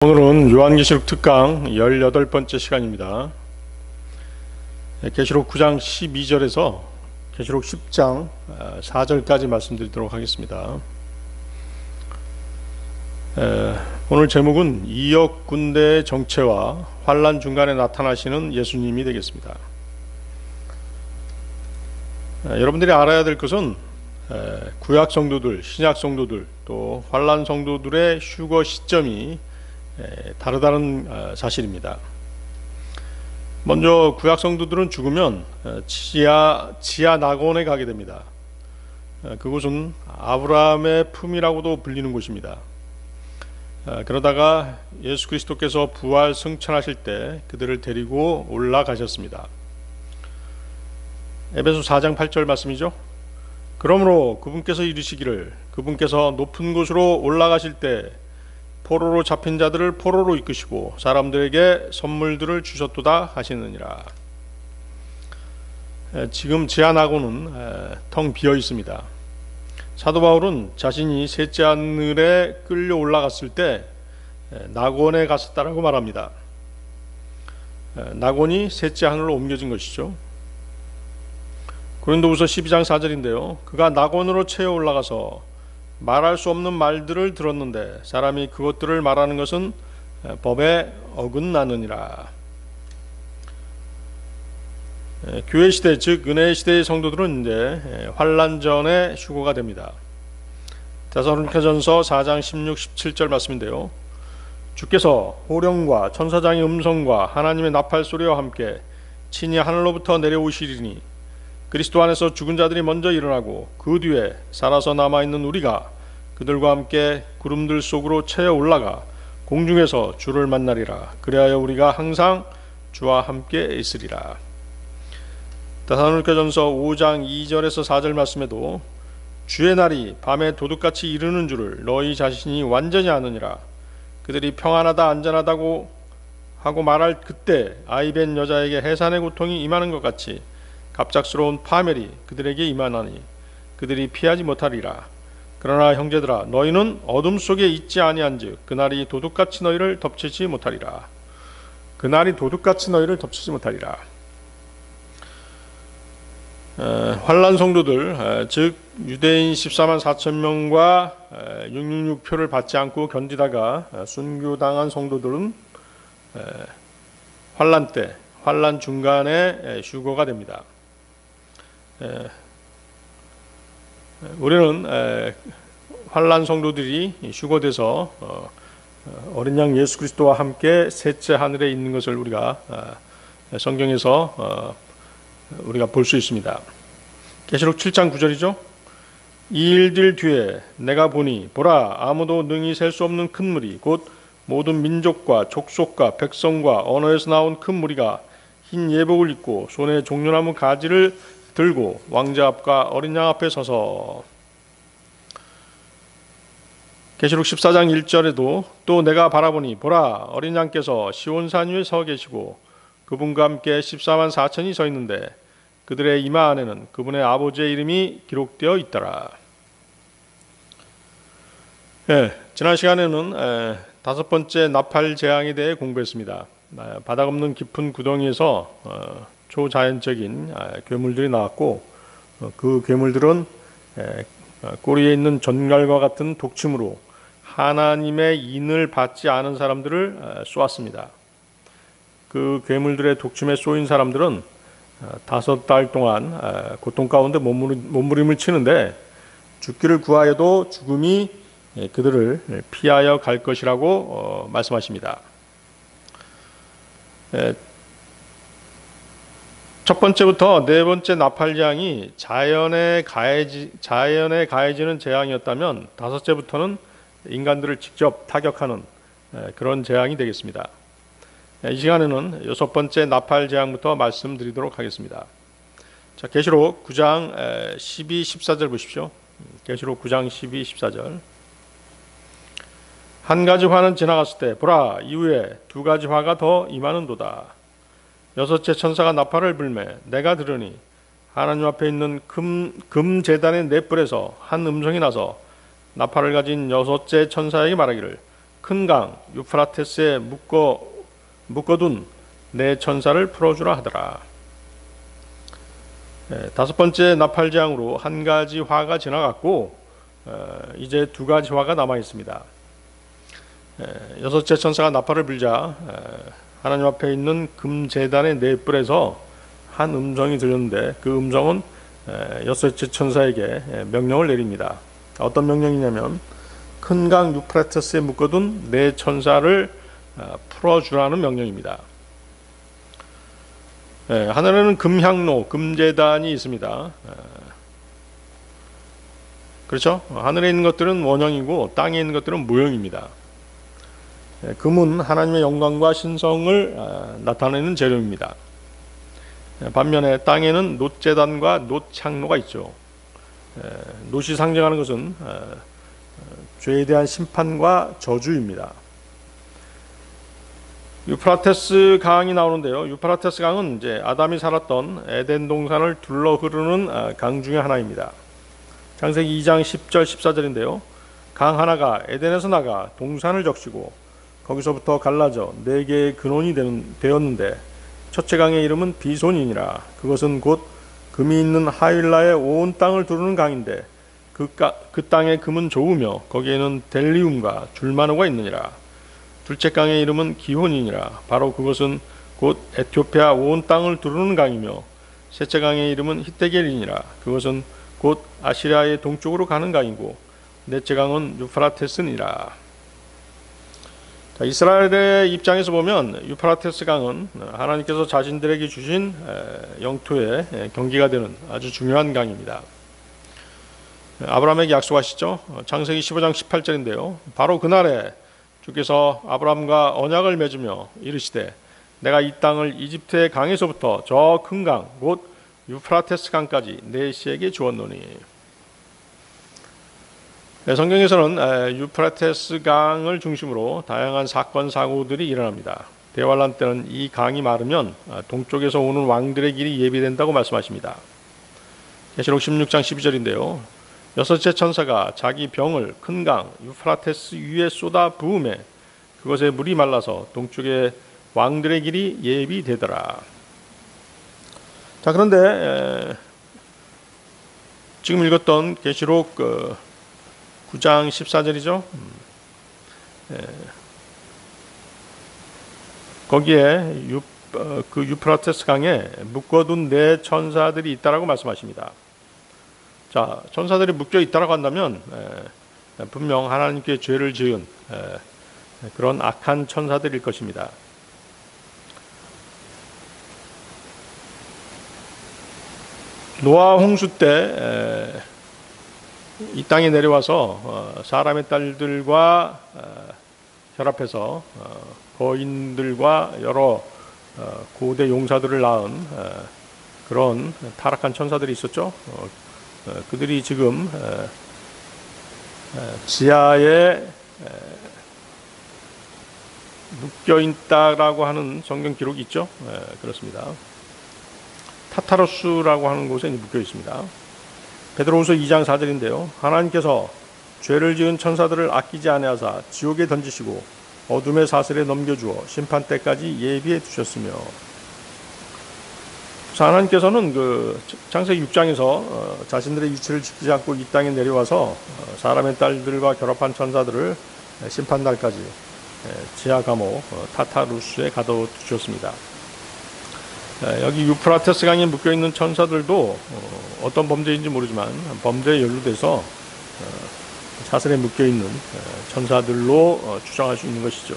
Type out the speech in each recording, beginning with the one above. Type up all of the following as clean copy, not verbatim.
오늘은 요한계시록 특강 18번째 시간입니다. 계시록 9장 12절에서 계시록 10장 4절까지 말씀드리도록 하겠습니다. 오늘 제목은 이역 군대의 정체와 환난 중간에 나타나시는 예수님이 되겠습니다. 여러분들이 알아야 될 것은 구약 성도들, 신약 성도들, 또 환난 성도들의 휴거 시점이 다르다는 사실입니다. 먼저 구약 성도들은 죽으면 지하 낙원에 가게 됩니다. 그곳은 아브라함의 품이라고도 불리는 곳입니다. 그러다가 예수 그리스도께서 부활 승천하실 때 그들을 데리고 올라가셨습니다. 에베소 4장 8절 말씀이죠. 그러므로 그분께서 이르시기를 그분께서 높은 곳으로 올라가실 때 포로로 잡힌 자들을 포로로 이끄시고 사람들에게 선물들을 주셨도다 하시느니라. 지금 지하 낙원은 텅 비어 있습니다. 사도 바울은 자신이 셋째 하늘에 끌려 올라갔을 때 낙원에 갔었다라고 말합니다. 낙원이 셋째 하늘로 옮겨진 것이죠. 고린도후서 12장 4절인데요. 그가 낙원으로 채어 올라가서 말할 수 없는 말들을 들었는데 사람이 그것들을 말하는 것은 법에 어긋나느니라. 교회 시대 즉 은혜 시대의 성도들은 이제 환난 전에 휴거가 됩니다. 데살로니가전서 4장 16, 17절 말씀인데요. 주께서 호령과 천사장의 음성과 하나님의 나팔 소리와 함께 친히 하늘로부터 내려오시리니 그리스도 안에서 죽은 자들이 먼저 일어나고 그 뒤에 살아서 남아있는 우리가 그들과 함께 구름들 속으로 채어 올라가 공중에서 주를 만나리라. 그리하여 우리가 항상 주와 함께 있으리라. 데살로니가전서 5장 2절에서 4절 말씀에도 주의 날이 밤에 도둑같이 이르는 줄을 너희 자신이 완전히 아느니라. 그들이 평안하다 안전하다고 하고 말할 그때 아이벤 여자에게 해산의 고통이 임하는 것 같이 갑작스러운 파멸이 그들에게 임하나니 그들이 피하지 못하리라. 그러나 형제들아 너희는 어둠 속에 있지 아니한즉 그날이 도둑같이 너희를 덮치지 못하리라. 그날이 도둑같이 너희를 덮치지 못하리라. 환난 성도들 즉 유대인 14만 4천 명과 666표를 받지 않고 견디다가 순교당한 성도들은 환난 때 환난 중간에 휴거가 됩니다. 우리는 환난 성도들이 휴거돼서 어린 양 예수 그리스도와 함께 셋째 하늘에 있는 것을 우리가 성경에서 우리가 볼 수 있습니다. 계시록 7장 9절이죠. 이 일들 뒤에 내가 보니 보라 아무도 능히 셀 수 없는 큰 무리 곧 모든 민족과 족속과 백성과 언어에서 나온 큰 무리가 흰 예복을 입고 손에 종려나무 가지를 들고 왕자 앞과 어린 양 앞에 서서. 계시록 14장 1절에도 또 내가 바라보니 보라 어린 양께서 시온산 위에 서 계시고 그분과 함께 14만 4천이 서 있는데 그들의 이마 안에는 그분의 아버지의 이름이 기록되어 있더라. 지난 시간에는 5번째 나팔 재앙에 대해 공부했습니다. 바닥 없는 깊은 구덩이에서 초자연적인 괴물들이 나왔고 그 괴물들은 꼬리에 있는 전갈과 같은 독침으로 하나님의 인을 받지 않은 사람들을 쏘았습니다. 그 괴물들의 독침에 쏘인 사람들은 5달 동안 고통 가운데 몸부림을 치는데 죽기를 구하여도 죽음이 그들을 피하여 갈 것이라고 말씀하십니다. 첫 번째부터 네 번째 나팔 재앙이 자연에 가해지는 재앙이었다면 5째부터는 인간들을 직접 타격하는 그런 재앙이 되겠습니다. 이 시간에는 6번째 나팔 재앙부터 말씀드리도록 하겠습니다. 자, 계시록 9장 12, 14절 보십시오. 계시록 9장 12, 14절. 한 가지 화는 지나갔을 때 보라 이후에 2가지 화가 더 임하는도다. 6째 천사가 나팔을 불매 내가 들으니 하나님 앞에 있는 금 제단의 넷불에서 한 음성이 나서 나팔을 가진 6째 천사에게 말하기를 큰 강 유프라테스에 묶어둔 내 천사를 풀어주라 하더라. 다섯 번째 나팔 재앙으로 한 가지 화가 지나갔고 이제 두 가지 화가 남아 있습니다. 여섯째 천사가 나팔을 불자 하나님 앞에 있는 금제단의 네 뿔에서 한 음성이 들렸는데 그 음성은 여섯째 천사에게 명령을 내립니다. 어떤 명령이냐면 큰 강 유프라테스에 묶어둔 네 천사를 풀어주라는 명령입니다. 하늘에는 금향로, 금제단이 있습니다. 그렇죠? 하늘에 있는 것들은 원형이고 땅에 있는 것들은 무형입니다. 금은 하나님의 영광과 신성을 나타내는 재료입니다. 반면에 땅에는 놋제단과 놋향로가 있죠. 놋이 상징하는 것은 죄에 대한 심판과 저주입니다. 유프라테스 강이 나오는데요. 유프라테스 강은 이제 아담이 살았던 에덴 동산을 둘러 흐르는 강 중에 하나입니다. 창세기 2장 10절 14절인데요. 강 하나가 에덴에서 나가 동산을 적시고 거기서부터 갈라져 네 개의 근원이 되었는데 첫째 강의 이름은 비손이니라. 그것은 곧 금이 있는 하윌라의 온 땅을 두르는 강인데 그 땅의 금은 좋으며 거기에는 델리움과 줄마노가 있느니라. 둘째 강의 이름은 기혼이니라. 바로 그것은 곧 에티오피아 온 땅을 두르는 강이며 셋째 강의 이름은 히데겔이니라. 그것은 곧 아시리아의 동쪽으로 가는 강이고 넷째 강은 유프라테스니라. 이스라엘의 입장에서 보면 유프라테스 강은 하나님께서 자신들에게 주신 영토의 경계가 되는 아주 중요한 강입니다. 아브라함에게 약속하시죠. 창세기 15장 18절인데요. 바로 그날에 주께서 아브라함과 언약을 맺으며 이르시되 내가 이 땅을 이집트의 강에서부터 저 큰 강 곧 유프라테스 강까지 내 씨에게 주었노니. 성경에서는 유프라테스 강을 중심으로 다양한 사건 사고들이 일어납니다. 대환란 때는 이 강이 마르면 동쪽에서 오는 왕들의 길이 예비된다고 말씀하십니다. 계시록 16장 12절인데요. 여섯째 천사가 자기 병을 큰 강 유프라테스 위에 쏟아 부음에 그것에 물이 말라서 동쪽의 왕들의 길이 예비되더라. 자, 그런데 지금 읽었던 계시록 9장 14절이죠. 거기에 그 유프라테스 강에 묶어둔 네 천사들이 있다라고 말씀하십니다. 자, 천사들이 묶여 있다라고 한다면 분명 하나님께 죄를 지은 그런 악한 천사들일 것입니다. 노아 홍수 때 이 땅에 내려와서 사람의 딸들과 결합해서 거인들과 여러 고대 용사들을 낳은 그런 타락한 천사들이 있었죠. 그들이 지금 지하에 묶여 있다라고 하는 성경 기록이 있죠. 그렇습니다. 타타로스라고 하는 곳에 묶여 있습니다. 베드로후서 2장 4절인데요. 하나님께서 죄를 지은 천사들을 아끼지 아니하사 지옥에 던지시고 어둠의 사슬에 넘겨주어 심판 때까지 예비해 두셨으며. 하나님께서는 그 창세기 6장에서 자신들의 위치를 지키지 않고 이 땅에 내려와서 사람의 딸들과 결합한 천사들을 심판날까지 지하 감옥 타타루스에 가둬 두셨습니다. 여기 유프라테스 강에 묶여있는 천사들도 어떤 범죄인지 모르지만 범죄에 연루돼서 사슬에 묶여있는 천사들로 추정할 수 있는 것이죠.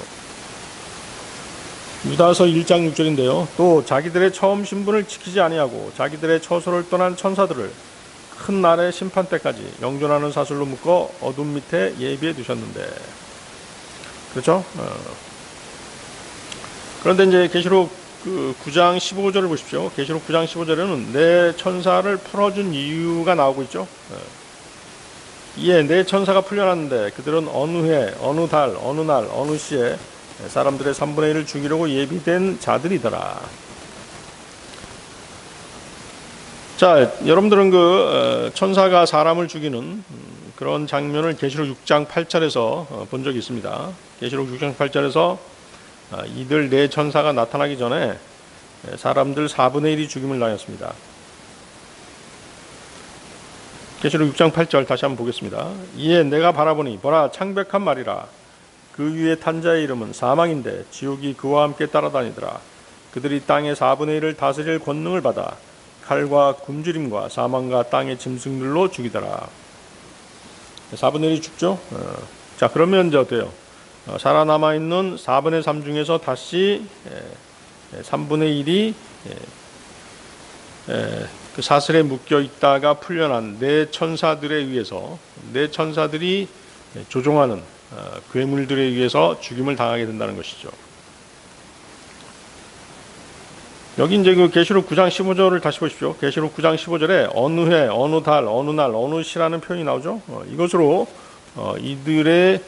유다서 1장 6절인데요. 또 자기들의 처음 신분을 지키지 아니하고 자기들의 처소를 떠난 천사들을 큰 날의 심판 때까지 영존하는 사슬로 묶어 어둠 밑에 예비해 두셨는데. 그렇죠? 그런데 이제 계시록 9장 15절을 보십시오. 계시록 9장 15절에는 네 천사를 풀어준 이유가 나오고 있죠. 이에 네 천사가 풀려났는데 그들은 어느 해, 어느 달, 어느 날, 어느 시에 사람들의 3분의 1을 죽이려고 예비된 자들이더라. 자, 여러분들은 그 천사가 사람을 죽이는 그런 장면을 계시록 6장 8절에서 본 적이 있습니다. 계시록 6장 8절에서 이들 네 천사가 나타나기 전에 사람들 4분의 1이 죽임을 당했습니다. 계시록 6장 8절 다시 한번 보겠습니다. 이에 내가 바라보니 보라 창백한 말이라. 그 위에 탄 자의 이름은 사망인데 지옥이 그와 함께 따라다니더라. 그들이 땅의 4분의 1을 다스릴 권능을 받아 칼과 굶주림과 사망과 땅의 짐승들로 죽이더라. 4분의 1이 죽죠. 자, 그러면 이제 어때요? 살아남아 있는 4분의 3 중에서 다시 3분의 1이 그 사슬에 묶여 있다가 풀려난 네 천사들에 의해서, 네 천사들이 조종하는 괴물들에 의해서 죽임을 당하게 된다는 것이죠. 여기 이제 그 계시록 9장 15절을 다시 보십시오. 계시록 9장 15절에 어느 해, 어느 달, 어느 날, 어느 시라는 표현이 나오죠. 이것으로 이들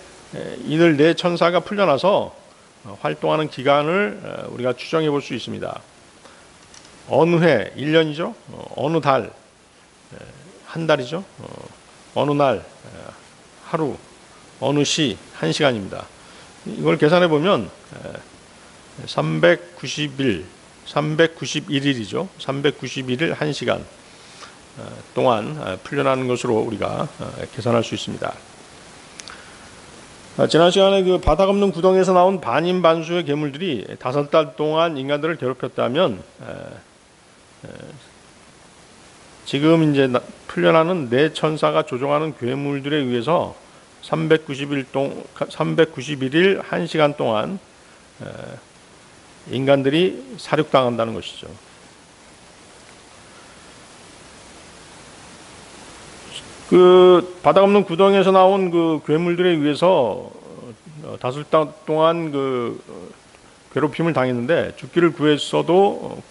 네 천사가 풀려나서 활동하는 기간을 우리가 추정해 볼 수 있습니다. 어느 해, 1년이죠. 어느 달, 한 달이죠. 어느 날, 하루, 어느 시, 1시간입니다. 이걸 계산해 보면 391일이죠. 391일 1시간 동안 풀려나는 것으로 우리가 계산할 수 있습니다. 지난 시간에 그 바닥 없는 구덩이에서 나온 반인반수의 괴물들이 5달 동안 인간들을 괴롭혔다면 지금 이제 풀려나는 네 천사가 조종하는 괴물들에 의해서 391일 1시간 동안 인간들이 사륙당한다는 것이죠. 그 바닥 없는 구덩이에서 나온 그 괴물들에 의해서 5달 동안 그 괴롭힘을 당했는데 죽기를 구했어도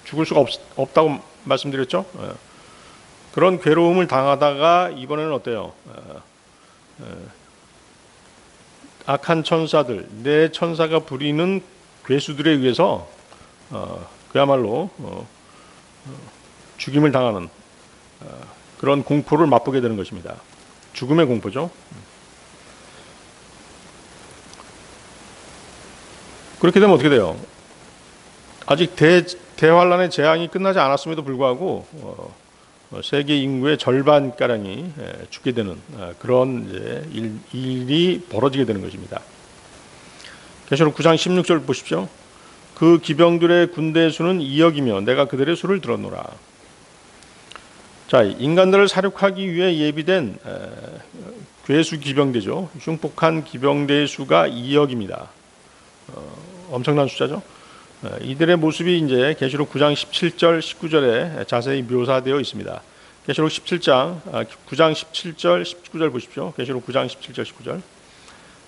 죽을 수가 없다고 말씀드렸죠. 그런 괴로움을 당하다가 이번에는 어때요? 악한 천사들, 네 천사가 부리는 괴수들에 의해서 그야말로 죽임을 당하는 그런 공포를 맛보게 되는 것입니다. 죽음의 공포죠. 그렇게 되면 어떻게 돼요? 아직 대환란의 재앙이 끝나지 않았음에도 불구하고 세계 인구의 절반가량이 죽게 되는 그런 이제 일이 벌어지게 되는 것입니다. 계시록 9장 16절 보십시오. 그 기병들의 군대의 수는 2억이며 내가 그들의 수를 들었노라. 자, 인간들을 사륙하기 위해 예비된 괴수 기병대죠. 흉폭한 기병대의 수가 2억입니다. 엄청난 숫자죠. 이들의 모습이 이제 계시록 9장 17절, 19절에 자세히 묘사되어 있습니다. 계시록 9장 17절, 19절 보십시오. 계시록 9장 17절, 19절.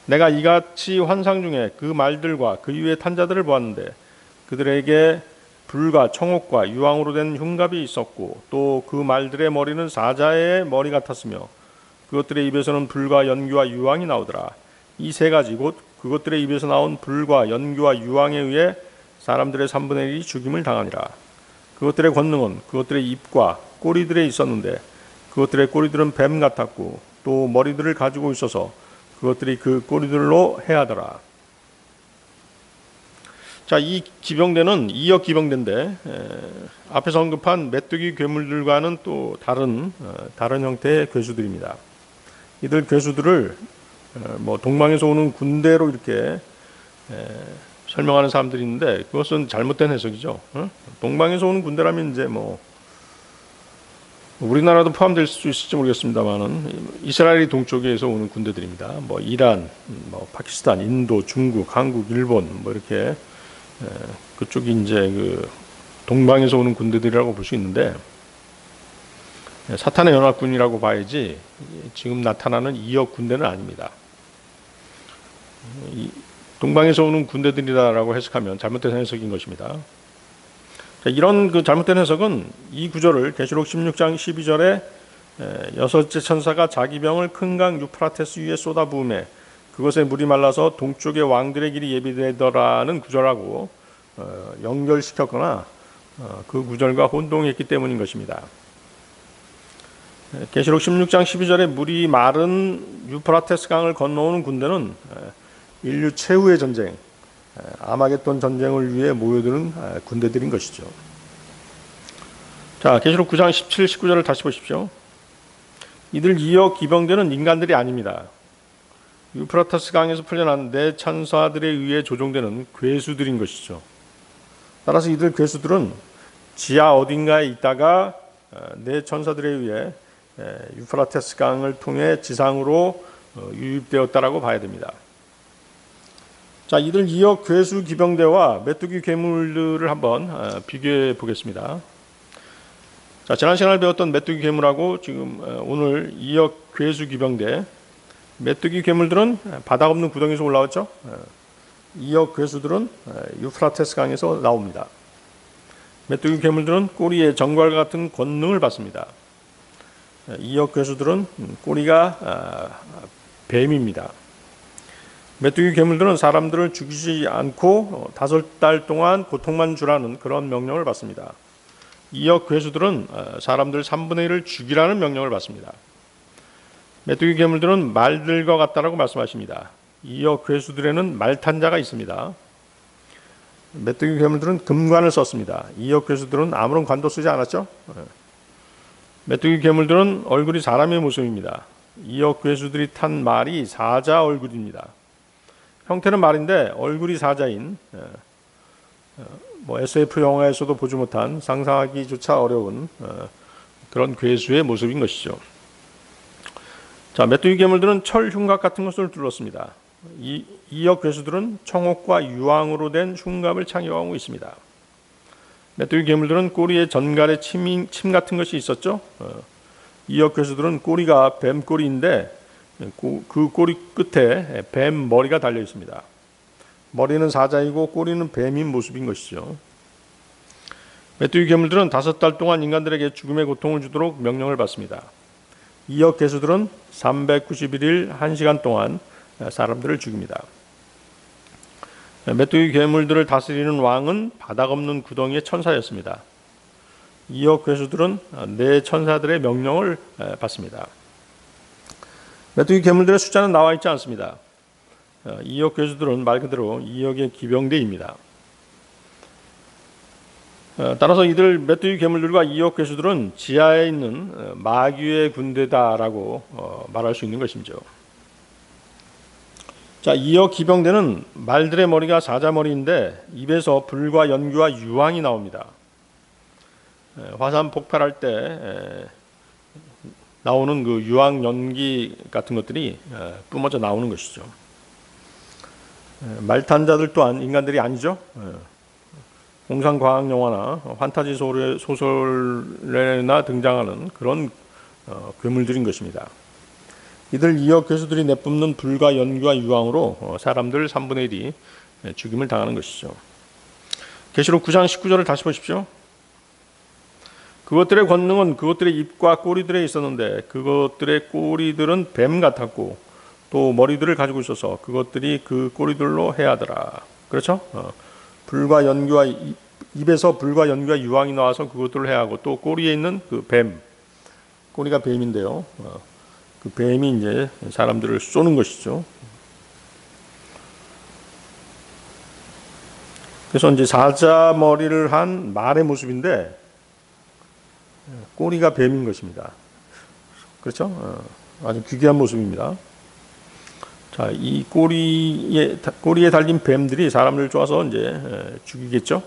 내가 이같이 환상 중에 그 말들과 그 위에 탄 자들을 보았는데 그들에게 불과 청옥과 유황으로 된 흉갑이 있었고 또 그 말들의 머리는 사자의 머리 같았으며 그것들의 입에서는 불과 연기와 유황이 나오더라. 이 세 가지 곧 그것들의 입에서 나온 불과 연기와 유황에 의해 사람들의 3분의 1이 죽임을 당하니라. 그것들의 권능은 그것들의 입과 꼬리들에 있었는데 그것들의 꼬리들은 뱀 같았고 또 머리들을 가지고 있어서 그것들이 그 꼬리들로 해하더라. 자, 이 기병대는 2억 기병대인데 앞에서 언급한 메뚜기 괴물들과는 또 다른 형태의 괴수들입니다. 이들 괴수들을 뭐 동방에서 오는 군대로 이렇게 설명하는 사람들이 있는데 그것은 잘못된 해석이죠. 동방에서 오는 군대라면 이제 뭐 우리나라도 포함될 수 있을지 모르겠습니다만은 이스라엘이 동쪽에서 오는 군대들입니다. 뭐 이란, 뭐 파키스탄, 인도, 중국, 한국, 일본 뭐 이렇게 그쪽이 이제 그 동방에서 오는 군대들이라고 볼 수 있는데 사탄의 연합군이라고 봐야지 지금 나타나는 2억 군대는 아닙니다. 동방에서 오는 군대들이다라고 해석하면 잘못된 해석인 것입니다. 자, 이런 그 잘못된 해석은 이 구절을 계시록 16장 12절에 여섯째 천사가 자기 병을 큰 강 유프라테스 위에 쏟아부음에 그것에 물이 말라서 동쪽의 왕들의 길이 예비되더라는 구절하고 연결시켰거나 그 구절과 혼동했기 때문인 것입니다. 계시록 16장 12절에 물이 마른 유프라테스 강을 건너오는 군대는 인류 최후의 전쟁, 아마겟돈 전쟁을 위해 모여드는 군대들인 것이죠. 자, 계시록 9장 17, 19절을 다시 보십시오. 이들 2억 기병대는 인간들이 아닙니다. 유프라테스 강에서 풀려난 네 천사들에 의해 조종되는 괴수들인 것이죠. 따라서 이들 괴수들은 지하 어딘가에 있다가 네 천사들에 의해 유프라테스 강을 통해 지상으로 유입되었다라고 봐야 됩니다. 자, 이들 2억 괴수 기병대와 메뚜기 괴물들을 한번 비교해 보겠습니다. 자, 지난 시간에 배웠던 메뚜기 괴물하고 지금 오늘 2억 괴수 기병대, 메뚜기 괴물들은 바닥 없는 구덩이에서 올라왔죠. 2억 괴수들은 유프라테스 강에서 나옵니다. 메뚜기 괴물들은 꼬리에 정갈과 같은 권능을 받습니다. 2억 괴수들은 꼬리가 뱀입니다. 메뚜기 괴물들은 사람들을 죽이지 않고 5달 동안 고통만 주라는 그런 명령을 받습니다. 2억 괴수들은 사람들 3분의 1을 죽이라는 명령을 받습니다. 메뚜기 괴물들은 말들과 같다라고 말씀하십니다. 2억 괴수들에는 말탄자가 있습니다. 메뚜기 괴물들은 금관을 썼습니다. 2억 괴수들은 아무런 관도 쓰지 않았죠. 메뚜기 괴물들은 얼굴이 사람의 모습입니다. 2억 괴수들이 탄 말이 사자 얼굴입니다. 형태는 말인데 얼굴이 사자인 SF 영화에서도 보지 못한 상상하기조차 어려운 그런 괴수의 모습인 것이죠. 자, 메뚜기 괴물들은 철 흉갑 같은 것을 둘렀습니다. 2억 괴수들은 청옥과 유황으로 된 흉갑을 착용하고 있습니다. 메뚜기 괴물들은 꼬리에 전갈의 침 같은 것이 있었죠. 2억 괴수들은 꼬리가 뱀 꼬리인데 그 꼬리 끝에 뱀 머리가 달려 있습니다. 머리는 사자이고 꼬리는 뱀인 모습인 것이죠. 메뚜기 괴물들은 5달 동안 인간들에게 죽음의 고통을 주도록 명령을 받습니다. 2억 괴수들은 391일 1시간 동안 사람들을 죽입니다. 메뚜기 괴물들을 다스리는 왕은 바닥 없는 구덩이의 천사였습니다. 2억 괴수들은 네 천사들의 명령을 받습니다. 메뚜기 괴물들의 숫자는 나와 있지 않습니다. 2억 괴수들은 말 그대로 2억의 기병대입니다. 따라서 이들 메뚜기 괴물들과 2억 괴수들은 지하에 있는 마귀의 군대다라고 말할 수 있는 것이죠. 자, 2억 기병대는 말들의 머리가 사자 머리인데 입에서 불과 연기와 유황이 나옵니다. 화산 폭발할 때 나오는 그 유황 연기 같은 것들이 뿜어져 나오는 것이죠. 말탄자들 또한 인간들이 아니죠. 공상 과학 영화나 판타지 소설에나 등장하는 그런 괴물들인 것입니다. 이들 2억 괴수들이 내뿜는 불과 연기와 유황으로 사람들 3분의 1이 죽임을 당하는 것이죠. 계시록 9장 19절을 다시 보십시오. 그것들의 권능은 그것들의 입과 꼬리들에 있었는데 그것들의 꼬리들은 뱀 같았고 또 머리들을 가지고 있어서 그것들이 그 꼬리들로 해하더라. 그렇죠? 불과 연기와 입에서 불과 연기와 유황이 나와서 그것들을 해하고 또 꼬리에 있는 그 뱀, 꼬리가 뱀인데요. 그 뱀이 이제 사람들을 쏘는 것이죠. 그래서 이제 사자 머리를 한 말의 모습인데 꼬리가 뱀인 것입니다. 그렇죠? 아주 기괴한 모습입니다. 자, 이 꼬리에 달린 뱀들이 사람들을 쪼아서 이제 죽이겠죠.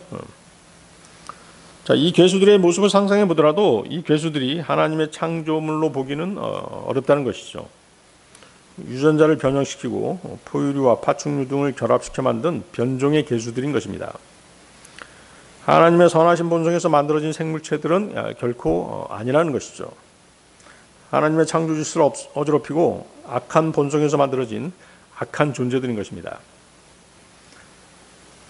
자, 이 괴수들의 모습을 상상해 보더라도 이 괴수들이 하나님의 창조물로 보기는 어렵다는 것이죠. 유전자를 변형시키고 포유류와 파충류 등을 결합시켜 만든 변종의 괴수들인 것입니다. 하나님의 선하신 본성에서 만들어진 생물체들은 결코 아니라는 것이죠. 하나님의 창조 질서를 어지럽히고 악한 본성에서 만들어진 악한 존재들인 것입니다.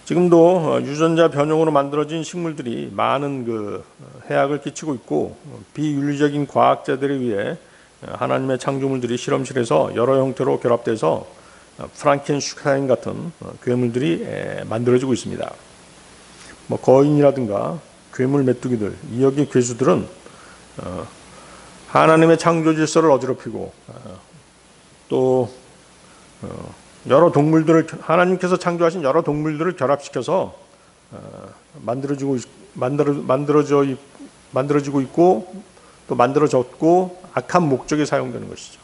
지금도 유전자 변형으로 만들어진 식물들이 많은 그 해악을 끼치고 있고 비윤리적인 과학자들에 의해 하나님의 창조물들이 실험실에서 여러 형태로 결합돼서 프랑켄슈타인 같은 괴물들이 만들어지고 있습니다. 거인이라든가 괴물 메뚜기들, 2억의 괴수들은 하나님의 창조 질서를 어지럽히고 또 여러 동물들을 하나님께서 창조하신 여러 동물들을 결합시켜서 만들어지고 있고 또 만들어졌고 악한 목적에 사용되는 것이죠.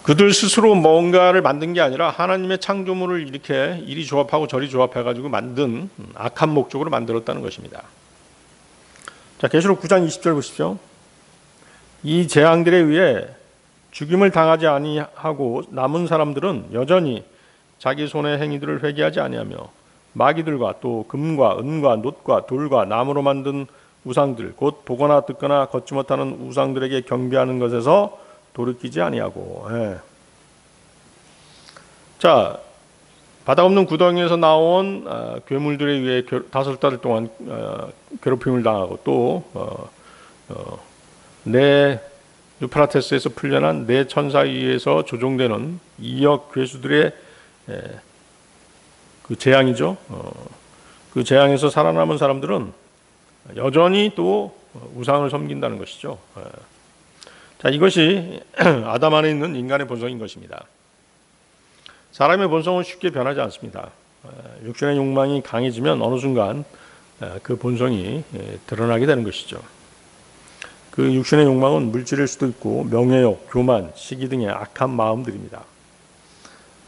그들 스스로 뭔가를 만든 게 아니라 하나님의 창조물을 이렇게 이리 조합하고 저리 조합해가지고 만든 악한 목적으로 만들었다는 것입니다. 자, 계시록 9장 20절 보십시오. 이 재앙들에 의해 죽임을 당하지 아니하고 남은 사람들은 여전히 자기 손의 행위들을 회개하지 아니하며 마귀들과 또 금과 은과 놋과 돌과 나무로 만든 우상들 곧 보거나 듣거나 걷지 못하는 우상들에게 경배하는 것에서 돌이키지 아니하고. 자, 바다 없는 구덩이에서 나온 괴물들에 의해 5달 동안 괴롭힘을 당하고 또 내 유프라테스에서 풀려난 네 천사에 의해서 조종되는 2억 괴수들의 그 재앙이죠. 그 재앙에서 살아남은 사람들은 여전히 또 우상을 섬긴다는 것이죠. 자, 이것이 아담 안에 있는 인간의 본성인 것입니다. 사람의 본성은 쉽게 변하지 않습니다. 육신의 욕망이 강해지면 어느 순간 그 본성이 드러나게 되는 것이죠. 그 육신의 욕망은 물질일 수도 있고 명예욕, 교만, 시기 등의 악한 마음들입니다.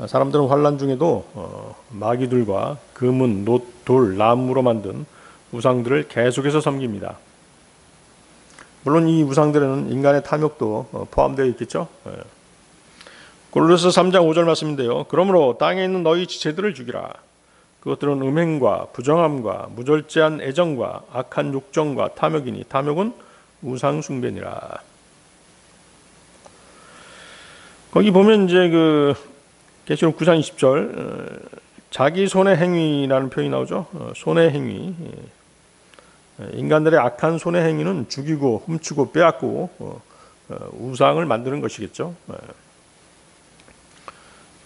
사람들은 환난 중에도 마귀들과 금은, 놋, 돌, 나무로 만든 우상들을 계속해서 섬깁니다. 물론 이 우상들에는 인간의 탐욕도 포함되어 있겠죠. 골로새 3장 5절 말씀인데요. 그러므로 땅에 있는 너희 지체들을 죽이라. 그것들은 음행과 부정함과 무절제한 애정과 악한 욕정과 탐욕이니 탐욕은 우상 숭배니라. 거기 보면 이제 그 계시록 9장 20절 자기 손의 행위라는 표현이 나오죠. 손의 행위. 인간들의 악한 손의 행위는 죽이고 훔치고 빼앗고 우상을 만드는 것이겠죠.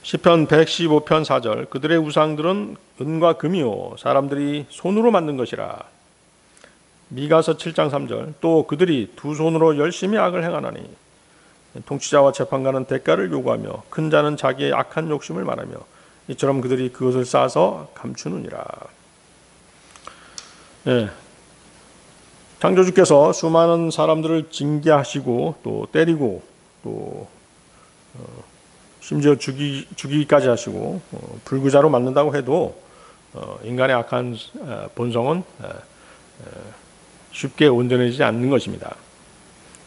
시편 115편 4절 그들의 우상들은 은과 금이요 사람들이 손으로 만든 것이라. 미가서 7장 3절 또 그들이 두 손으로 열심히 악을 행하나니 통치자와 재판관은 대가를 요구하며 큰 자는 자기의 악한 욕심을 말하며 이처럼 그들이 그것을 쌓아서 감추느니라. 창조주께서 수많은 사람들을 징계하시고 또 때리고 또 심지어 죽이기까지 하시고 불구자로 만든다고 해도 인간의 악한 본성은 쉽게 온전해지지 않는 것입니다.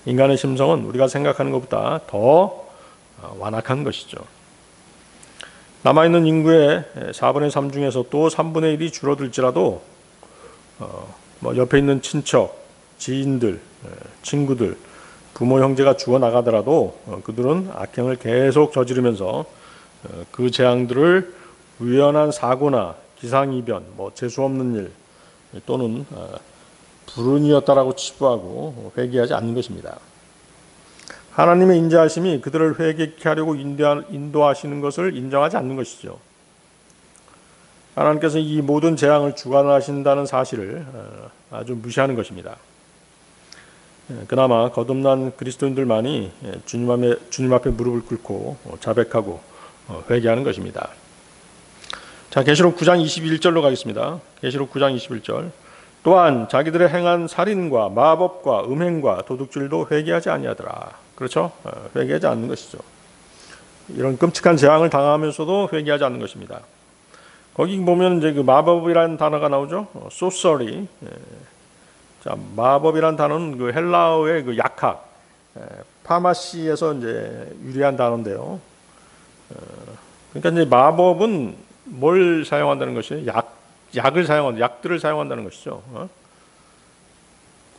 인간의 심성은 우리가 생각하는 것보다 더 완악한 것이죠. 남아있는 인구의 4분의 3 중에서 또 3분의 1이 줄어들지라도 옆에 있는 친척, 지인들, 친구들, 부모 형제가 죽어나가더라도 그들은 악행을 계속 저지르면서 그 재앙들을 우연한 사고나 기상이변, 재수없는 일 또는 불운이었다라고 치부하고 회개하지 않는 것입니다. 하나님의 인자하심이 그들을 회개케 하려고 인도하시는 것을 인정하지 않는 것이죠. 하나님께서 이 모든 재앙을 주관하신다는 사실을 아주 무시하는 것입니다. 그나마 거듭난 그리스도인들만이 주님 앞에 무릎을 꿇고 자백하고 회개하는 것입니다. 자, 계시록 9장 21절로 가겠습니다. 계시록 9장 21절 또한 자기들의 행한 살인과 마법과 음행과 도둑질도 회개하지 아니하더라. 그렇죠? 회개하지 않는 것이죠. 이런 끔찍한 재앙을 당하면서도 회개하지 않는 것입니다. 거기 보면 이제 그 마법이라는 단어가 나오죠. sorcery. 자, 마법이라는 단어는 그 헬라어의 그 약학, 파마시에서 이제 유래한 단어인데요. 그러니까 이제 마법은 뭘 사용한다는 것이에요? 약들을 사용한다는 것이죠.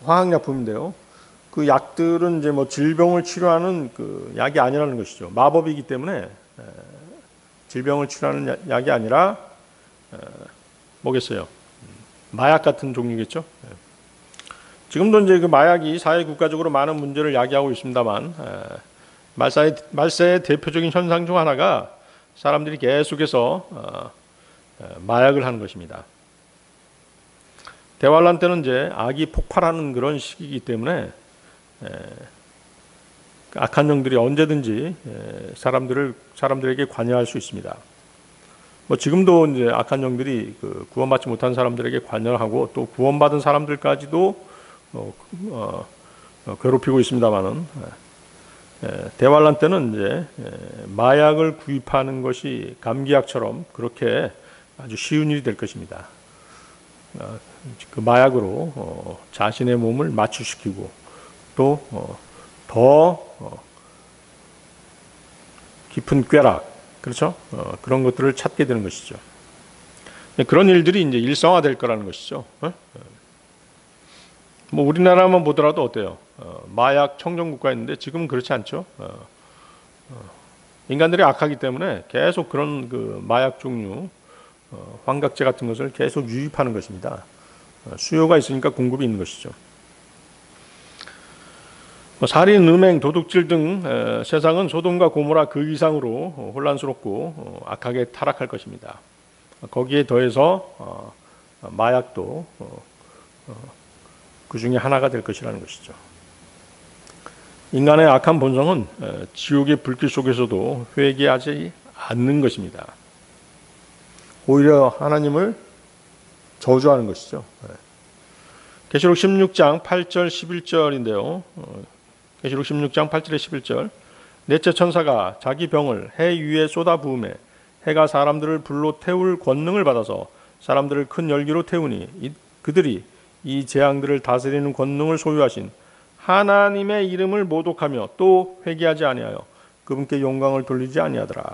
화학약품인데요. 그 약들은 이제 질병을 치료하는 그 약이 아니라는 것이죠. 마법이기 때문에 질병을 치료하는 약이 아니라 뭐겠어요? 마약 같은 종류겠죠. 지금도 이제 그 마약이 사회 국가적으로 많은 문제를 야기하고 있습니다만 말세의 대표적인 현상 중 하나가 사람들이 계속해서 마약을 하는 것입니다. 대환란 때는 이제 악이 폭발하는 그런 시기이기 때문에 악한 영들이 언제든지 사람들에게 관여할 수 있습니다. 뭐 지금도 이제 악한 영들이 구원받지 못한 사람들에게 관여하고 또 구원받은 사람들까지도 괴롭히고 있습니다만은 대환란 때는 이제 마약을 구입하는 것이 감기약처럼 그렇게 아주 쉬운 일이 될 것입니다. 그 마약으로 자신의 몸을 마취시키고 또 더 깊은 쾌락, 그렇죠? 그런 것들을 찾게 되는 것이죠. 그런 일들이 이제 일상화될 거라는 것이죠. 뭐 우리나라만 보더라도 어때요? 마약 청정 국가였는데 지금은 그렇지 않죠. 인간들이 악하기 때문에 계속 그런 그 마약 종류, 환각제 같은 것을 계속 유입하는 것입니다. 수요가 있으니까 공급이 있는 것이죠. 살인, 음행, 도둑질 등 세상은 소돔과 고모라 그 이상으로 혼란스럽고 악하게 타락할 것입니다. 거기에 더해서 마약도 그 중에 하나가 될 것이라는 것이죠. 인간의 악한 본성은 지옥의 불길 속에서도 회개하지 않는 것입니다. 오히려 하나님을 저주하는 것이죠. 계시록 16장 8절 11절인데요. 계시록 16장 8절에 11절. 넷째 천사가 자기 병을 해 위에 쏟아 부음에 해가 사람들을 불로 태울 권능을 받아서 사람들을 큰 열기로 태우니 그들이 이 재앙들을 다스리는 권능을 소유하신 하나님의 이름을 모독하며 또 회개하지 아니하여 그분께 영광을 돌리지 아니하더라.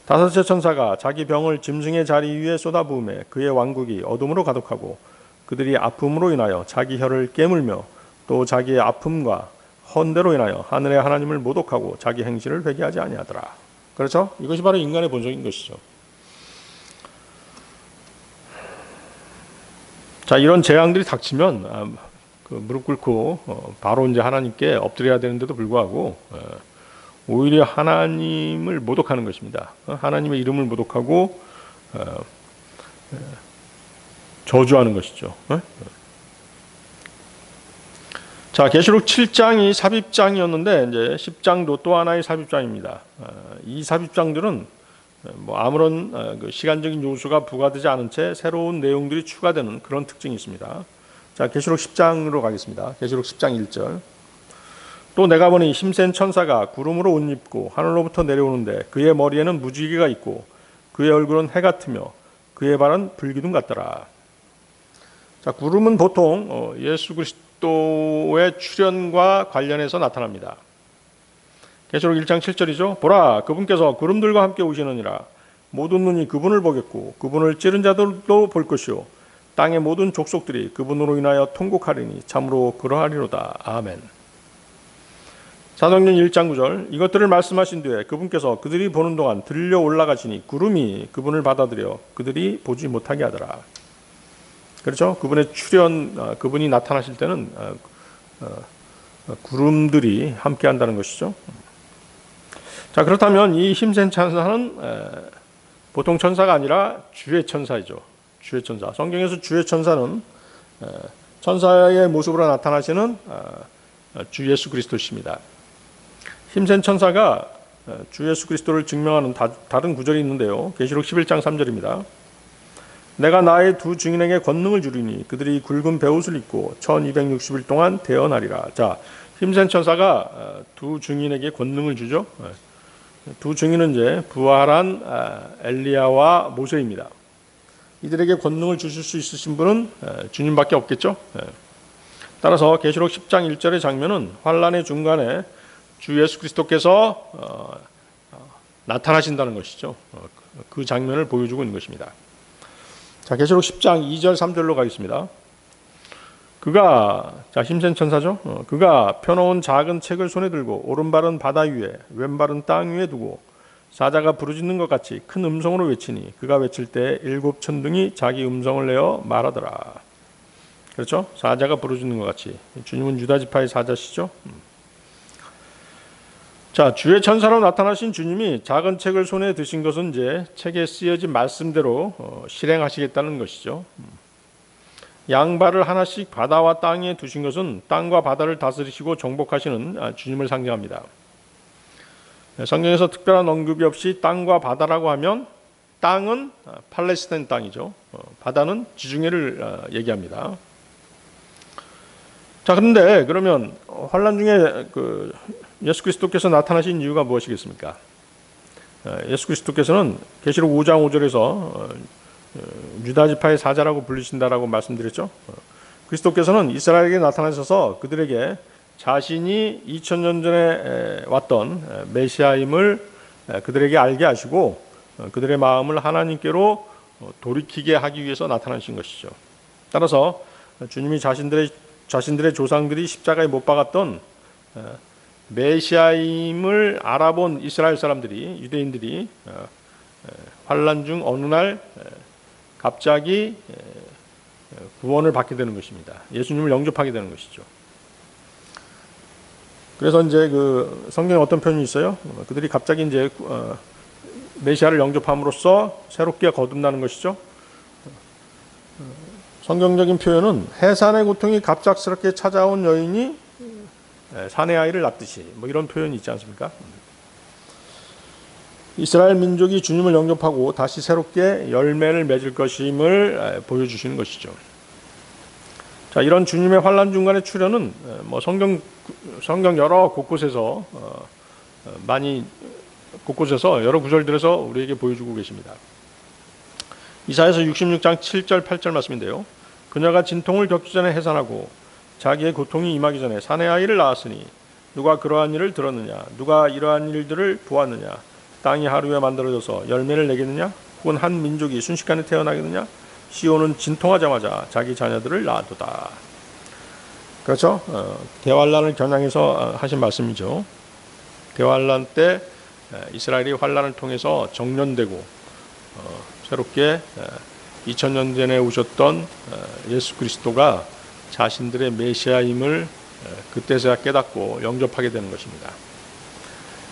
다섯째 천사가 자기 병을 짐승의 자리 위에 쏟아 부음에 그의 왕국이 어둠으로 가득하고 그들이 아픔으로 인하여 자기 혀를 깨물며 또 자기의 아픔과 헌대로 인하여 하늘의 하나님을 모독하고 자기 행실을 회개하지 아니하더라. 그렇죠? 이것이 바로 인간의 본성인 것이죠. 자, 이런 재앙들이 닥치면 무릎 꿇고 바로 이제 하나님께 엎드려야 되는데도 불구하고 오히려 하나님을 모독하는 것입니다. 하나님의 이름을 모독하고 저주하는 것이죠. 자, 계시록 7장이 삽입장이었는데 이제 10장도 또 하나의 삽입장입니다. 이 삽입장들은 뭐 아무런 시간적인 요소가 부과되지 않은 채 새로운 내용들이 추가되는 그런 특징이 있습니다. 자, 계시록 10장으로 가겠습니다. 계시록 10장 1절. 또 내가 보니 힘센 천사가 구름으로 옷 입고 하늘로부터 내려오는데 그의 머리에는 무지개가 있고 그의 얼굴은 해 같으며 그의 발은 불기둥 같더라. 자, 구름은 보통 예수 그리스도의 출현과 관련해서 나타납니다. 계시록 1장 7절이죠. 보라, 그분께서 구름들과 함께 오시느니라. 모든 눈이 그분을 보겠고 그분을 찌른 자들도 볼 것이요 땅의 모든 족속들이 그분으로 인하여 통곡하리니 참으로 그러하리로다. 아멘. 사도행전 1장 9절. 이것들을 말씀하신 뒤에 그분께서 그들이 보는 동안 들려 올라가시니 구름이 그분을 받아들여 그들이 보지 못하게 하더라. 그렇죠? 그분의 출현, 그분이 나타나실 때는 구름들이 함께 한다는 것이죠. 자, 그렇다면 이 힘센 천사는 보통 천사가 아니라 주의 천사이죠. 주의 천사. 성경에서 주의 천사는 천사의 모습으로 나타나시는 주 예수 그리스도십니다. 힘센 천사가 주 예수 그리스도를 증명하는 다른 구절이 있는데요. 계시록 11장 3절입니다. 내가 나의 두 증인에게 권능을 주리니 그들이 굵은 베옷을 입고 1260일 동안 대언하리라. 자, 힘센 천사가 두 증인에게 권능을 주죠. 두 증인은 이제 부활한 엘리야와 모세입니다. 이들에게 권능을 주실 수 있으신 분은 주님밖에 없겠죠. 따라서 계시록 10장 1절의 장면은 환란의 중간에 주 예수 그리스도께서 나타나신다는 것이죠. 그 장면을 보여주고 있는 것입니다. 자, 계시록 10장 2절 3절로 가겠습니다. 그가, 자, 힘센 천사죠. 그가 펴놓은 작은 책을 손에 들고 오른발은 바다 위에 왼발은 땅 위에 두고 사자가 부르짖는 것 같이 큰 음성으로 외치니 그가 외칠 때 7천둥이 자기 음성을 내어 말하더라. 그렇죠? 사자가 부르짖는 것 같이. 주님은 유다 지파의 사자시죠. 자, 주의 천사로 나타나신 주님이 작은 책을 손에 드신 것은 이제 책에 쓰여진 말씀대로 실행하시겠다는 것이죠. 양발을 하나씩 바다와 땅에 두신 것은 땅과 바다를 다스리시고 정복하시는 주님을 상징합니다. 성경에서 특별한 언급이 없이 땅과 바다라고 하면 땅은 팔레스타인 땅이죠. 바다는 지중해를 얘기합니다. 자, 그런데 그러면 환란 중에 예수 그리스도께서 나타나신 이유가 무엇이겠습니까? 예수 그리스도께서는 계시록 5장 5절에서 유다 지파의 사자라고 불리신다라고 말씀드렸죠. 그리스도께서는 이스라엘에게 나타나셔서 그들에게 자신이 2000년 전에 왔던 메시아임을 그들에게 알게 하시고 그들의 마음을 하나님께로 돌이키게 하기 위해서 나타나신 것이죠. 따라서 주님이 자신들의 조상들이 십자가에 못 박았던 메시아임을 알아본 이스라엘 사람들이, 유대인들이 환란 중 어느 날 갑자기 구원을 받게 되는 것입니다. 예수님을 영접하게 되는 것이죠. 그래서 이제 성경에 어떤 표현이 있어요? 그들이 갑자기 이제 메시아를 영접함으로써 새롭게 거듭나는 것이죠. 성경적인 표현은 해산의 고통이 갑작스럽게 찾아온 여인이 사내 아이를 낳듯이 이런 표현이 있지 않습니까? 이스라엘 민족이 주님을 영접하고 다시 새롭게 열매를 맺을 것임을 보여주시는 것이죠. 자, 이런 주님의 환란 중간의 출현은 성경 여러 곳곳에서 여러 구절들에서 우리에게 보여주고 계십니다. 이사야서 66장 7절 8절 말씀인데요. 그녀가 진통을 겪기 전에 해산하고 자기의 고통이 임하기 전에 사내 아이를 낳았으니 누가 그러한 일을 들었느냐? 누가 이러한 일들을 보았느냐? 땅이 하루에 만들어져서 열매를 내겠느냐? 혹은 한 민족이 순식간에 태어나겠느냐? 시온은 진통하자마자 자기 자녀들을 낳았도다. 그렇죠? 대환란을 겨냥해서 하신 말씀이죠. 대환란 때 이스라엘이 환란을 통해서 정련되고 새롭게 2000년 전에 오셨던 예수 그리스도가 자신들의 메시아임을 그때서야 깨닫고 영접하게 되는 것입니다.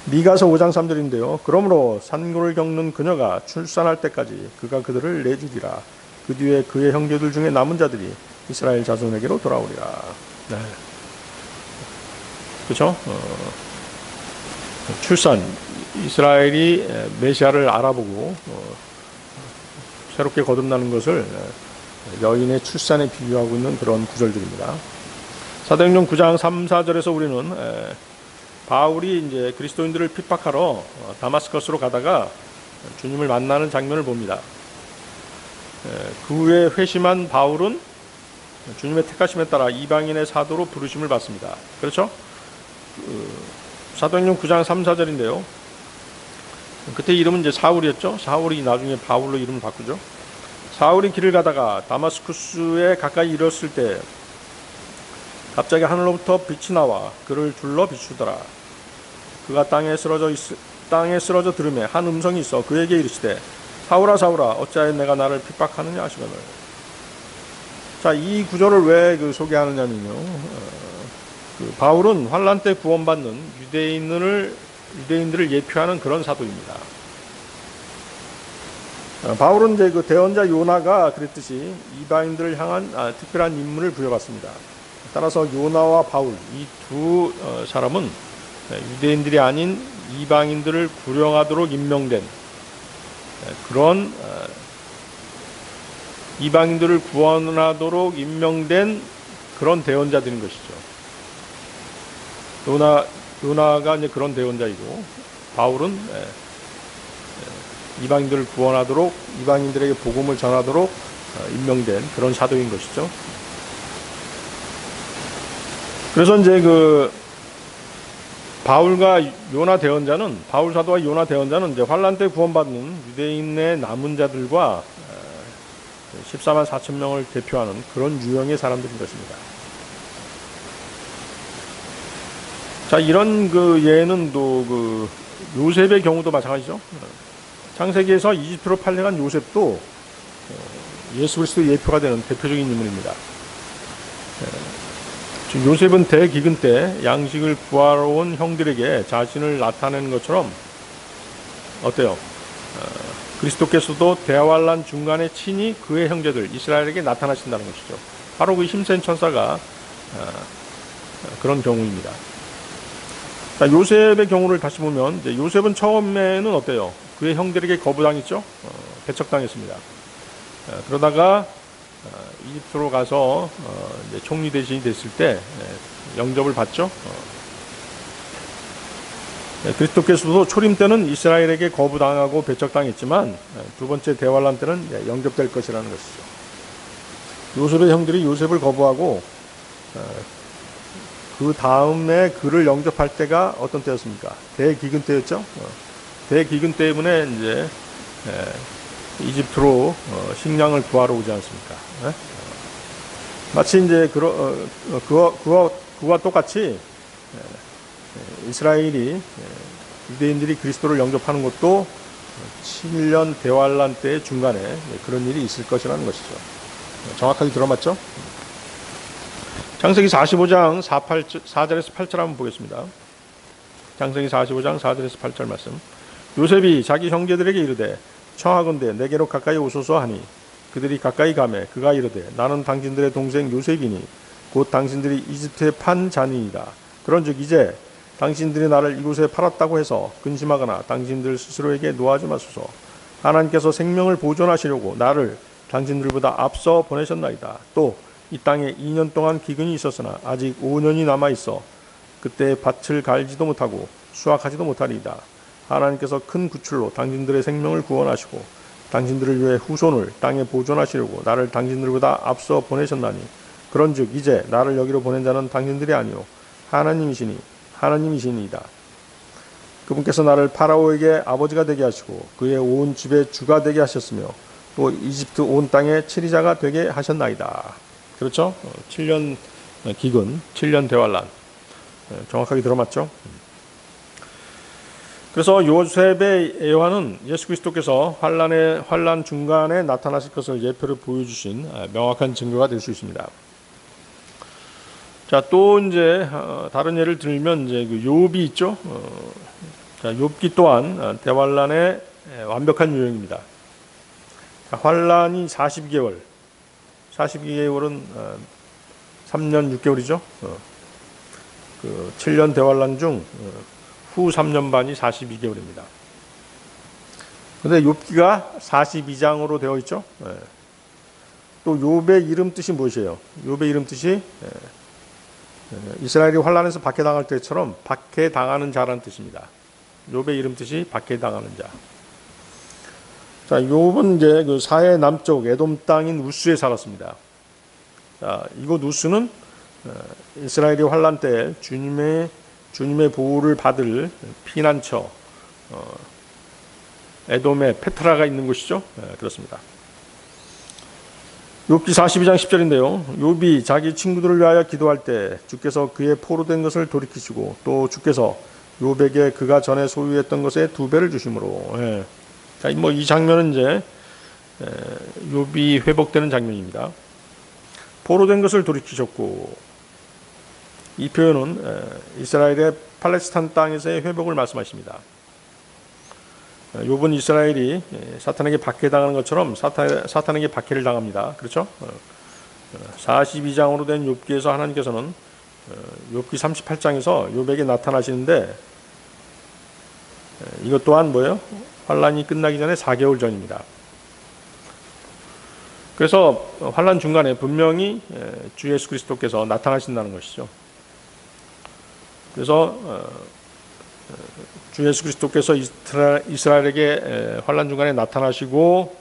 미가서 5장 3절인데요. 그러므로 산고를 겪는 그녀가 출산할 때까지 그가 그들을 내주리라. 그 뒤에 그의 형제들 중에 남은 자들이 이스라엘 자손에게로 돌아오리라. 네. 그렇죠? 출산, 이스라엘이 메시아를 알아보고 새롭게 거듭나는 것을 여인의 출산에 비유하고 있는 그런 구절들입니다. 사도행전 9장 3, 4절에서 우리는 바울이 이제 그리스도인들을 핍박하러 다마스커스로 가다가 주님을 만나는 장면을 봅니다. 그 후에 회심한 바울은 주님의 택하심에 따라 이방인의 사도로 부르심을 받습니다. 그렇죠? 사도행전 9장 3, 4절인데요. 그때 이름은 이제 사울이었죠. 사울이 나중에 바울로 이름을 바꾸죠. 사울이 길을 가다가 다마스쿠스에 가까이 이르렀을 때 갑자기 하늘로부터 빛이 나와 그를 둘러 비추더라. 그가 땅에 쓰러져 들음에 한 음성이 있어 그에게 이르시되 사울아 사울아 어찌하여 내가 나를 핍박하느냐 하시거늘. 자, 이 구절을 왜 소개하느냐면요. 바울은 환란 때 구원받는 유대인들을 예표하는 그런 사도입니다. 바울은 이제 대언자 요나가 그랬듯이 이방인들을 향한 특별한 임무를 부여받습니다. 따라서 요나와 바울 이 두 사람은 유대인들이 아닌 이방인들을 구령하도록 임명된 그런 이방인들을 구원하도록 임명된 그런 대언자들인 것이죠. 요나가 이제 그런 대언자이고 바울은 이방인들을 구원하도록 이방인들에게 복음을 전하도록 임명된 그런 사도인 것이죠. 그래서 이제 바울과 요나 대언자는 바울 사도와 요나 대언자는 이제 환란 때 구원받는 유대인의 남은 자들과 14만 4천 명을 대표하는 그런 유형의 사람들인 것입니다. 자, 이런 예는 또 요셉의 경우도 마찬가지죠. 창세기에서 이집트로 팔려간 요셉도 예수 그리스도의 예표가 되는 대표적인 인물입니다. 요셉은 대기근 때 양식을 구하러 온 형들에게 자신을 나타내는 것처럼 어때요? 그리스도께서도 대환란 중간에 친히 그의 형제들 이스라엘에게 나타나신다는 것이죠. 바로 그 힘센 천사가 그런 경우입니다. 자, 요셉의 경우를 다시 보면 이제 요셉은 처음에는 어때요? 그의 형들에게 거부당했죠. 배척당했습니다. 그러다가 이집트로 가서 이제 총리 대신이 됐을 때 영접을 받죠. 그리스도께서도 초림 때는 이스라엘에게 거부당하고 배척당했지만 두 번째 대환란 때는 영접될 것이라는 것이죠. 요셉의 형들이 요셉을 거부하고 그 다음에 그를 영접할 때가 어떤 때였습니까? 대기근 때였죠. 대기근 때문에 이제 이집트로 식량을 구하러 오지 않습니까? 마치 이제 그와 똑같이 이스라엘이 유대인들이 그리스도를 영접하는 것도 7년 대환란 때의 중간에 그런 일이 있을 것이라는 것이죠. 정확하게 들어맞죠? 창세기 45장 4절에서 8절 한번 보겠습니다. 창세기 45장 4절에서 8절 말씀. 요셉이 자기 형제들에게 이르되 청하건대 내게로 가까이 오소서 하니 그들이 가까이 가매 그가 이르되 나는 당신들의 동생 요셉이니 곧 당신들이 이집트에 판 자니이다. 그런즉 이제 당신들이 나를 이곳에 팔았다고 해서 근심하거나 당신들 스스로에게 노하지 마소서. 하나님께서 생명을 보존하시려고 나를 당신들보다 앞서 보내셨나이다. 또 이 땅에 2년 동안 기근이 있었으나 아직 5년이 남아있어 그때 밭을 갈지도 못하고 수확하지도 못하리이다. 하나님께서 큰 구출로 당신들의 생명을 구원하시고 당신들을 위해 후손을 땅에 보존하시려고 나를 당신들보다 앞서 보내셨나니 그런즉 이제 나를 여기로 보낸 자는 당신들이 아니요 하나님이시니이다. 그분께서 나를 파라오에게 아버지가 되게 하시고 그의 온 집의 주가 되게 하셨으며 또 이집트 온 땅의 치리자가 되게 하셨나이다. 그렇죠? 7년 기근, 7년 대환란. 정확하게 들어맞죠? 그래서 요셉의 예화는 예수 그리스도께서 환란 중간에 나타나실 것을 예표를 보여주신 명확한 증거가 될 수 있습니다. 자, 또 이제 다른 예를 들면 이제 그 욥이 있죠. 자, 욥기 또한 대환란의 완벽한 유형입니다. 환란이 42개월. 42개월은 3년 6개월이죠. 그 7년 대환란 중 후 3년 반이 42개월입니다. 그런데 욥기가 42장으로 되어 있죠. 또 욥의 이름 뜻이 무엇이에요? 욥의 이름 뜻이 이스라엘이 환란에서 박해당할 때처럼 박해당하는 자라는 뜻입니다. 욥의 이름 뜻이 박해당하는 자. 자, 욥은 이제 그 사해 남쪽 에돔 땅인 우스에 살았습니다. 자, 이곳 우스는 이스라엘이 환란 때 주님의 보호를 받을 피난처, 에돔의 페트라가 있는 곳이죠. 그렇습니다. 욥기 42장 10절인데요. 욥이 자기 친구들을 위하여 기도할 때 주께서 그의 포로된 것을 돌이키시고 또 주께서 욥에게 그가 전에 소유했던 것의 2배를 주심으로. 자, 뭐 이 장면은 이제 욥이 회복되는 장면입니다. 포로된 것을 돌이키셨고 이 표현은 이스라엘의 팔레스타인 땅에서의 회복을 말씀하십니다. 욥은 이스라엘이 사탄에게 박해당하는 것처럼 사탄에게 박해를 당합니다. 그렇죠? 42장으로 된 욥기에서 하나님께서는 욥기 38장에서 욥에게 나타나시는데 이것 또한 뭐예요? 환란이 끝나기 전에 4개월 전입니다. 그래서 환란 중간에 분명히 주 예수 그리스도께서 나타나신다는 것이죠. 그래서 주 예수 그리스도께서 이스라엘에게 환란 중간에 나타나시고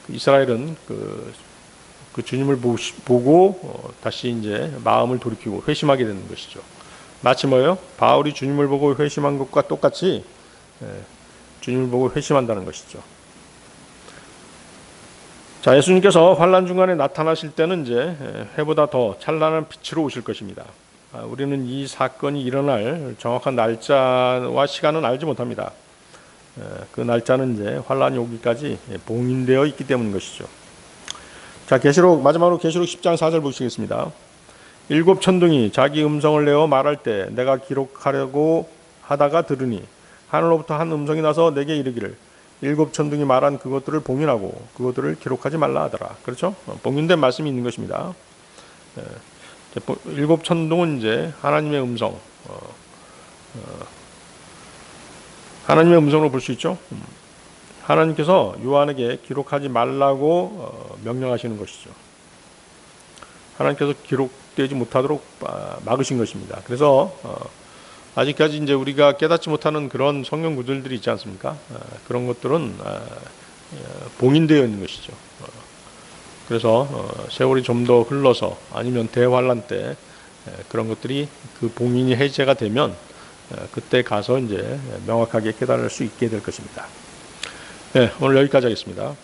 이스라엘은 그 주님을 보고 다시 이제 마음을 돌이키고 회심하게 되는 것이죠. 마치 뭐예요? 바울이 주님을 보고 회심한 것과 똑같이 주님을 보고 회심한다는 것이죠. 자, 예수님께서 환란 중간에 나타나실 때는 이제 해보다 더 찬란한 빛으로 오실 것입니다. 우리는 이 사건이 일어날 정확한 날짜와 시간은 알지 못합니다. 그 날짜는 이제 환란이 오기까지 봉인되어 있기 때문인 것이죠. 자, 마지막으로 계시록 10장 4절 보시겠습니다. 7 천둥이 자기 음성을 내어 말할 때 내가 기록하려고 하다가 들으니 하늘로부터 한 음성이 나서 내게 이르기를 일곱 천둥이 말한 그것들을 봉인하고 그것들을 기록하지 말라 하더라. 그렇죠? 봉인된 말씀이 있는 것입니다. 일곱 천둥은 이제 하나님의 음성, 하나님의 음성으로 볼 수 있죠. 하나님께서 요한에게 기록하지 말라고 명령하시는 것이죠. 하나님께서 기록되지 못하도록 막으신 것입니다. 그래서 아직까지 이제 우리가 깨닫지 못하는 그런 성경 구절들이 있지 않습니까? 그런 것들은 봉인되어 있는 것이죠. 그래서 세월이 좀 더 흘러서 아니면 대환란 때 그런 것들이 그 봉인이 해제가 되면 그때 가서 이제 명확하게 깨달을 수 있게 될 것입니다. 네, 오늘 여기까지 하겠습니다.